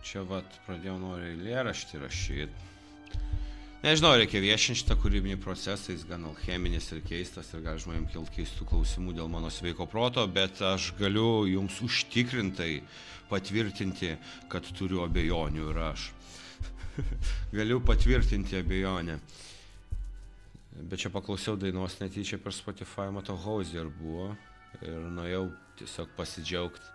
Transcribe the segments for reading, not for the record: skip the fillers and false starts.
čia vat pradėjau noriu eilėraštį rašyti. Nežinau, reikia viešinti šitą kūrybinį procesą, jis gan alcheminis ir keistas ir gali žmonėm kilt keistų klausimų dėl mano sveiko proto, bet aš galiu jums užtikrintai patvirtinti, kad turiu abejonių ir aš. Galiu patvirtinti abejonę. Bet čia paklausiau dainos netyčia per Spotify, matau Hozier buvo ir nuėjau tiesiog pasidžiaugti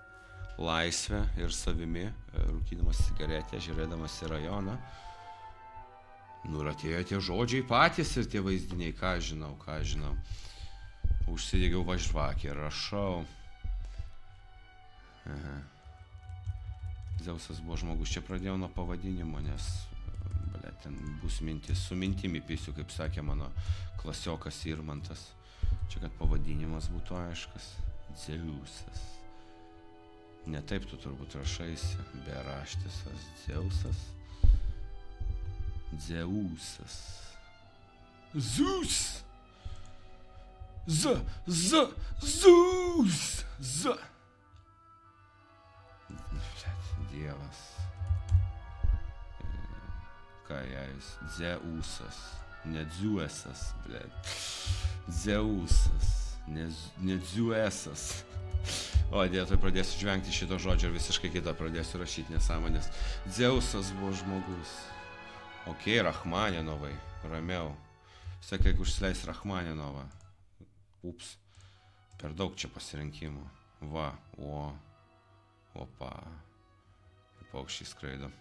laisvę ir savimi, rūkydamas cigaretę, žiūrėdamas į rajoną. Nu ir atėjo tie žodžiai patys ir tie vaizdiniai, ką žinau. Užsidegiau važvakį ir rašau. Dzeusas buvo žmogus, čia pradėjau nuo pavadinimo, nes ten bus mintis, su mintimi pisiu, kaip sakė mano klasiokas Irmantas. Čia kad pavadinimas būtų aiškas. Dzeusas. Ne taip tu turbūt rašaisi, beraštisas Dzeusas. Dzeusas. Zeus. Zeus. Dievas. Ką jais? Dzeusas. Ne Dzeusas, blėt. Dzeusas. Ne Dzeusas. O, dėl tai pradėsiu žvengti šito žodžio ir visiškai kitą pradėsiu rašyti nesąmonės. Dzeusas buvo žmogus. Ok, Rachmaninovai, ramiau. Sakai, kai užsileis Rachmaninovą. Ups, per daug čia pasirinkimų. Va, opa. Ir paukščiai skraido.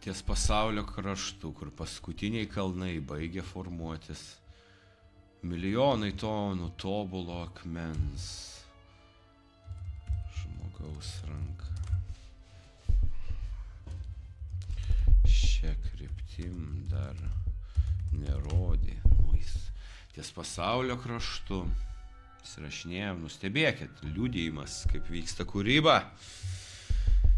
Ties pasaulio kraštu, kur paskutiniai kalnai baigia formuotis, milijonai tonų tobulo akmens. Žmogaus ranka. Šia kryptim dar nerodė. Ties pasaulio kraštu. Įsirašinėjom, nustebėkit, liudijimas, kaip vyksta kūryba.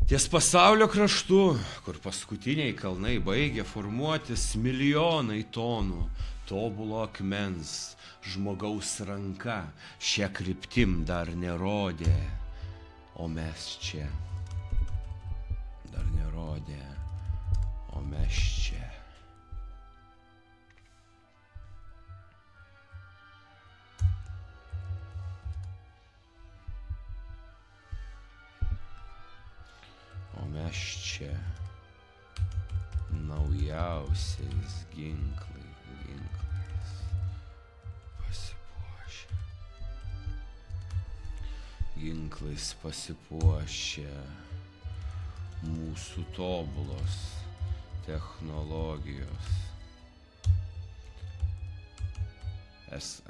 Ties pasaulio kraštu, kur paskutiniai kalnai baigia formuotis, milijonai tonų tobulo akmens. Žmogaus ranka šia kryptim dar nerodė. O mes čia. Dar nerodė. O mes čia. O mes čia. Naujausiais ginklais pasipuošę. Ginklais pasipuošę mūsų tobulos technologijos.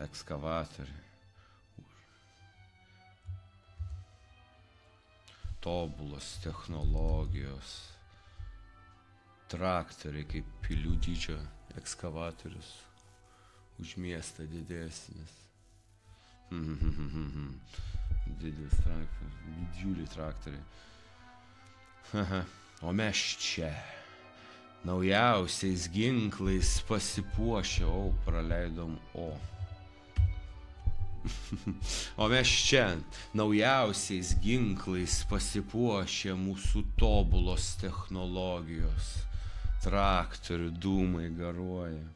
Ekskavatoriai. Tobulos technologijos. Traktoriai kaip pilių dydžio ekskavatorius. Už miestą didesnis. Didelis traktorius. Didžiuliai traktoriai. O mes čia. Naujausiais ginklais pasipuošę, praleidom O. O mes čia, naujausiais ginklais pasipuošę mūsų tobulos technologijos. Traktorių dūmai garuoja.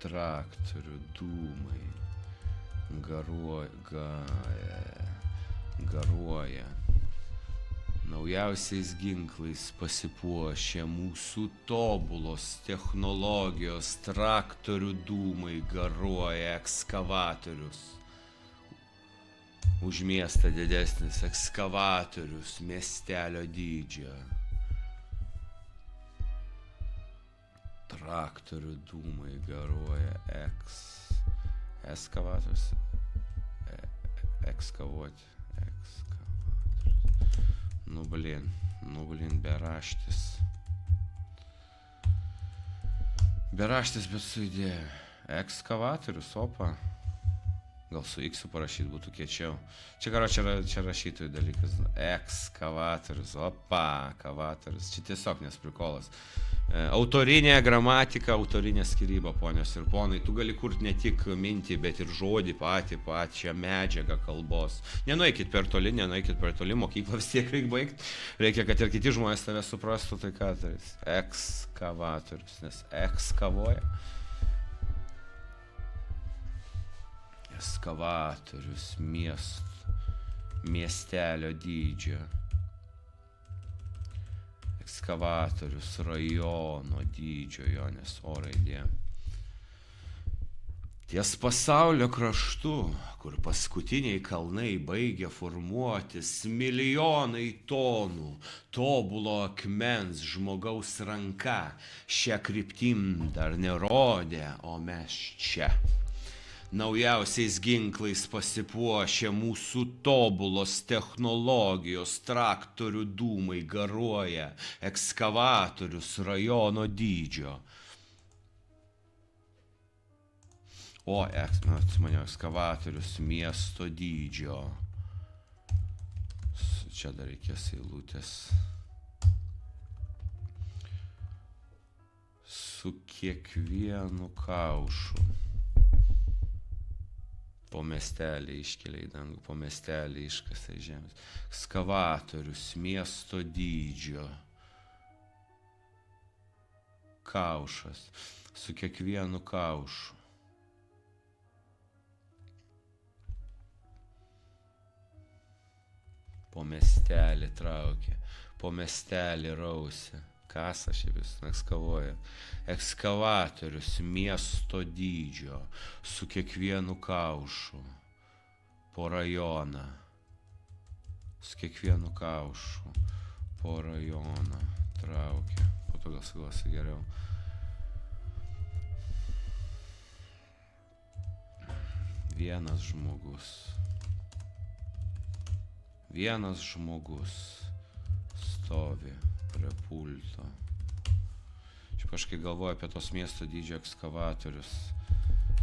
Traktorių dūmai garuoja. Naujausiais ginklais pasipuošę mūsų tobulos technologijos, traktorių dūmai garuoja ekskavatorius. Už miestą didesnis ekskavatorius miestelio dydžio. Traktorių dūmai garuoja ekskavatorius. Ekskavuoti. Nu blin, beraštis. Beraštis, bet su idėja. Ekskavatorius, opa. Gal su X parašyti būtų kiečiau. Čia rašytojų dalykas. Ekskavatorius. Opa, kavatorius. Čia tiesiog nesprikolas. Autorinė gramatika, autorinė skiryba, ponios ir ponai. Tu gali kurti ne tik mintį, bet ir žodį pačią medžiagą kalbos. Nenueikit per toli, mokyklą vis tiek reikia baigti. Reikia, kad ir kiti žmonės tave suprastų, tai ką tai ekskavatorius, nes ekskavoja. Ekskavatorius miestelio dydžio. Ekskavatorius rajono dydžio, jo, nes O raidė. Ties pasaulio kraštu, kur paskutiniai kalnai baigia formuotis, milijonai tonų tobulo akmens žmogaus ranka šią kryptim dar nerodė, o mes čia. Naujausiais ginklais pasipuošę mūsų tobulos technologijos, traktorių dūmai garuoja, ekskavatorius rajono dydžio. Ekskavatorius miesto dydžio. Čia dar reikės eilutės. Su kiekvienu kaušu. Po miestelį iškelia į dangų, po miestelį iškasa į žemės. Ekskavatorius miesto dydžio. Kaušas. Su kiekvienu kaušu. Po miestelį traukia, po miestelį rausia. Kasa šiaip vis ekskavoja. Ekskavatorius miesto dydžio su kiekvienu kaušu po rajoną. Su kiekvienu kaušu po rajoną traukia. Po to gal suglasi geriau. Vienas žmogus stovi prie pulto. Čia kažkai galvoju apie tos miesto dydžio ekskavatorius.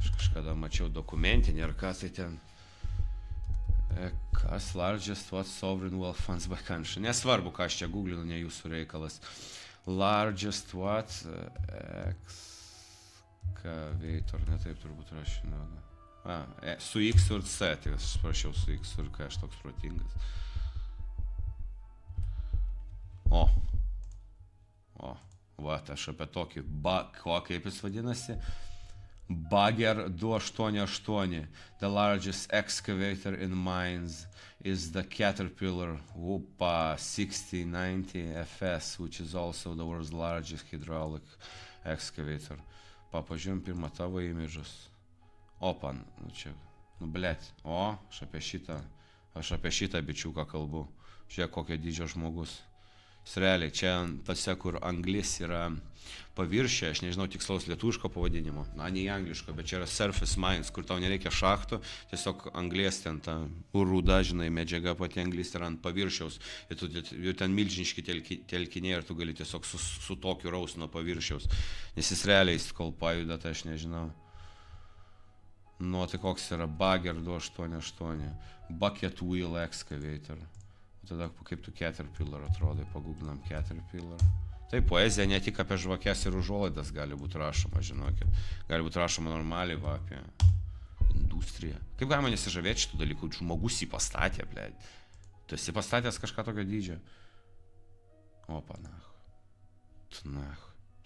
Aš kažkada mačiau dokumentinį, ar kas tai ten. Kas largest what sovereign wealth funds by country. Nesvarbu, ką aš čia googlinu, ne jūsų reikalas. Largest what excavator, ne taip turbūt rašinu. Su X ir C, tai aš prašiau su X ir K, aš toks protingas. Aš apie tokį, kaip jis vadinasi? Bagger 288. The largest excavator in mines is the Caterpillar WUPA 6090 FS, which is also the world's largest hydraulic excavator. Pažiūrėjom pirmą tavo imidžus. Opa, aš apie šitą bičiuką kalbu. Žiūrėk, kokio dydžio žmogus. Realiai, čia tose, kur anglis yra paviršė, aš nežinau tikslaus lietuviško pavadinimo, ne angliško, bet čia yra surface mines, kur tau nereikia šachtų, tiesiog anglies ten ta rūda, žinai, medžiaga pati anglis yra ant paviršiaus, ir ten milžiniški telkiniai ir tu gali tiesiog su tokiu raus nuo paviršiaus, nes jis realiai, kol pajuda, tai aš nežinau. Tai koks yra Bagger 288, Bucket Wheel Excavator. Tada kaip tu Caterpillar atrodai, pagooglinam Caterpillar. Tai poezija ne tik apie žvakes ir užuolaidas gali būti rašoma, žinokit. Gali būti rašoma normaliai apie industriją. Kaip galima nesižavėti šitų dalykų, žmogus jį pastatė, blėd. Tu esi pastatęs kažką tokio dydžio? Opa,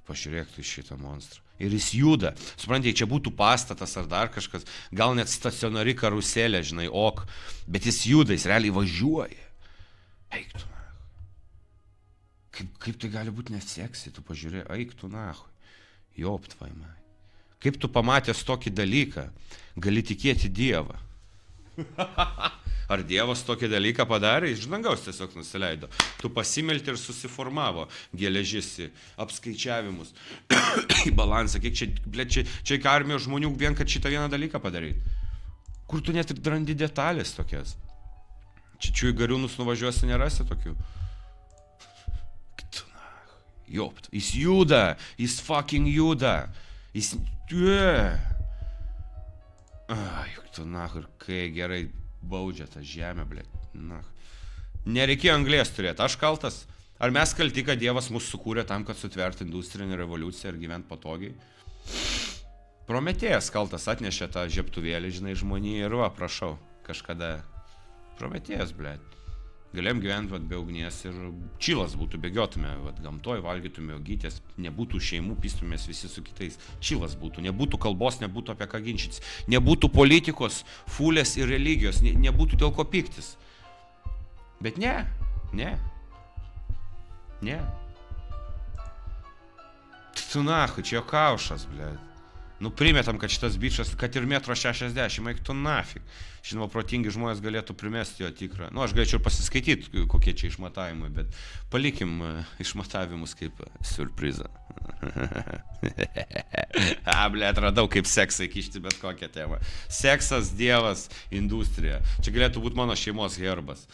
pažiūrėk tu šitą monstrą. Ir jis juda. Suprantate, čia būtų pastatas ar dar kažkas, gal net stacionari karuselė, žinai, bet jis juda, jis realiai važiuoja. Eik tu nahui. Kaip tai gali būti neseksi, tu pažiūrė, eik tu nahui. Joptvai man. Kaip tu pamatęs tokį dalyką, gali tikėti Dievą? Ar Dievas tokį dalyką padarė? Iš dangaus tiesiog nusileido. Tu pasimelti ir susiformavo geležis į apskaičiavimus, į balansą. Kiek čia armijos žmonių vien, kad šitą vieną dalyką padaryti. Kur tu net ir randi detalės tokias. Čia į gariūnus nuvažiuosi, nerasi tokių. Jis juda, jis fucking juda. Juk tu, ir kai gerai baudžia tą žemę, blėt. Nereikėjo anglės turėti, aš kaltas. Ar mes kalti, kad Dievas mus sukūrė tam, kad sutvertų industrinę revoliuciją ir gyvent patogiai? Prometėjas kaltas atnešė tą žiebtuvėlį, žinai, žmonijai ir va, prašau, kažkada. Prometėjas, blėt. Galėjom gyventi be ugnies ir čilas būtų, bėgiotume, gamtoj valgytume uogytės, nebūtų šeimų, pistumės visi su kitais. Čilas būtų, nebūtų kalbos, nebūtų apie ką ginčytis, nebūtų politikos, fulės ir religijos, nebūtų dėl ko piktis. Bet ne. Tu nahui, čia jo kaušas, blėt. Primetam, kad šitas bičas, kad ir 1,60 m, eik tu nafig. Žinoma, protingi žmonės galėtų primesti jo tikrą. Aš galėčiau pasiskaityti, kokie čia išmatavimai, bet palikim išmatavimus kaip siurprizą. Blėt, radau kaip seksą įkišti bet kokią temą. Seksas, Dievas, industrija. Čia galėtų būti mano šeimos herbas.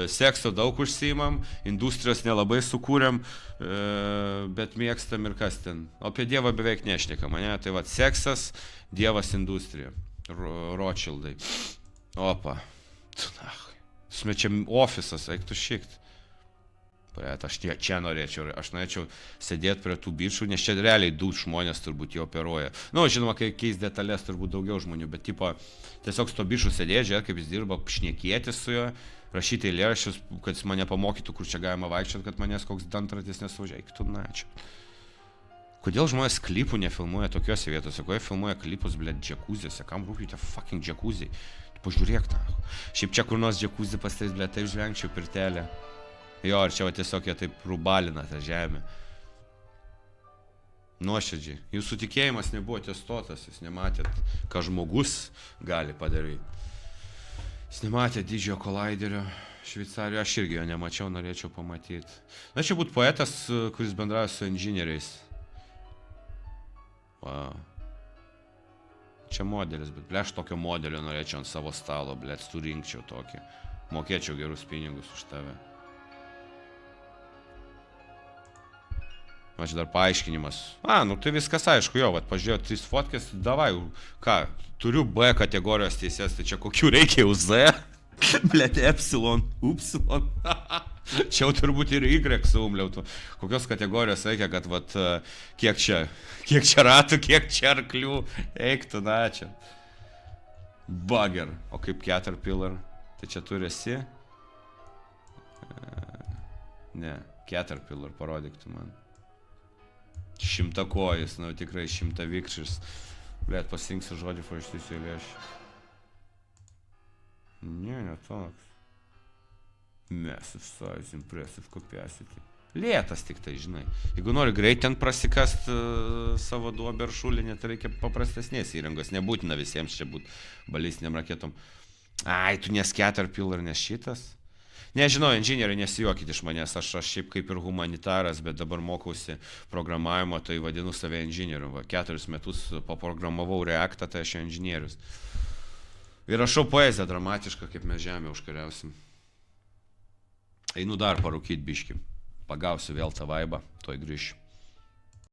Sekso daug užsiimam, industrijos nelabai sukūrėm, bet mėgstam ir kas ten. O apie Dievą beveik nešnekam, ne? Tai va, seksas, Dievas, industrija. Rothschildai. Opa. Smečiam ofisas, eiktų šikt. Bet aš čia norėčiau sėdėti prie tų bičių, nes čia realiai du žmonės turbūt jį operuoja. Žinoma, kai keis detalės turbūt daugiau žmonių, bet tiesiog su to bičiu sėdėti, kaip jis dirba, šnekėti su juo, rašyti eilėraščius, kad jis mane pamokytų, kur čia galima vaikščioti, kad manęs koks dantratis nesuvažiuoja. Eik tu čia. Kodėl žmonės klipų nefilmuoja tokiuose vietose? Kodėl filmuoja klipus, blėt, džekuzėse? Kam rūpi tie fucking džekuziai? Tu pažiūrėk tą. Šiaip čia kur nors džekuzį pastais, blėt, taip žvengčiau pirtelę. Jo, ar čia tiesiog jie taip rubalina tą žemę. Nuoširdžiai. Jūsų tikėjimas nebuvo testuotas, jūs nematėt, ką žmogus gali padaryti. Jūs nematėt didžiojo kolaiderio Šveicarijoje, aš irgi jo nemačiau, norėčiau pamatyti. Norėčiau būti poetas, kuris bendrauja su inžinieriais. Wow. Čia modelis, bet aš tokio modelio norėčiau ant savo stalo, blėt, surinkčiau tokį. Mokėčiau gerus pinigus už tave. Aš dar paaiškinimas. Tai viskas aišku, jo, pažiūrėjau 3 fotkės, davai, ką, turiu B kategorijos teisės, tai čia kokių reikia jau Z? Blėt, epsilon, upsilon. Čia jau turbūt ir Y suumliautų. Kokios kategorijos reikia, kad kiek čia ratų, kiek čia arklių, eiktų, čia. Bugger. O kaip Caterpillar? Tai čia tu esi? Ne, Caterpillar, parodyk tu man. 100 kojas, tikrai 100 vikšris. Blėt, pasirinksiu žodį, parašysiu eilėraštį. Ne toks. Massive size, impressive capacity. Lėtas tik tai, žinai. Jeigu nori greit ten prasikast savo duobę ar šulinį, tai reikia paprastesnės įrangos. Nebūtina visiems čia būti balistiniam raketom. Tu nes Caterpillar, nes šitas. Nežinau, inžinieriai, nesijuokit iš manęs, aš šiaip kaip ir humanitaras, bet dabar mokausi programavimo, tai vadinu save inžinieriu. 4 metus paprogramavau Reactą, tai aš inžinierius. Ir rašau poeziją dramatišką, kaip mes žemę užkariausim. Einu dar parūkyt biškį. Pagausiu vėl tą vaibą, toj grįšiu.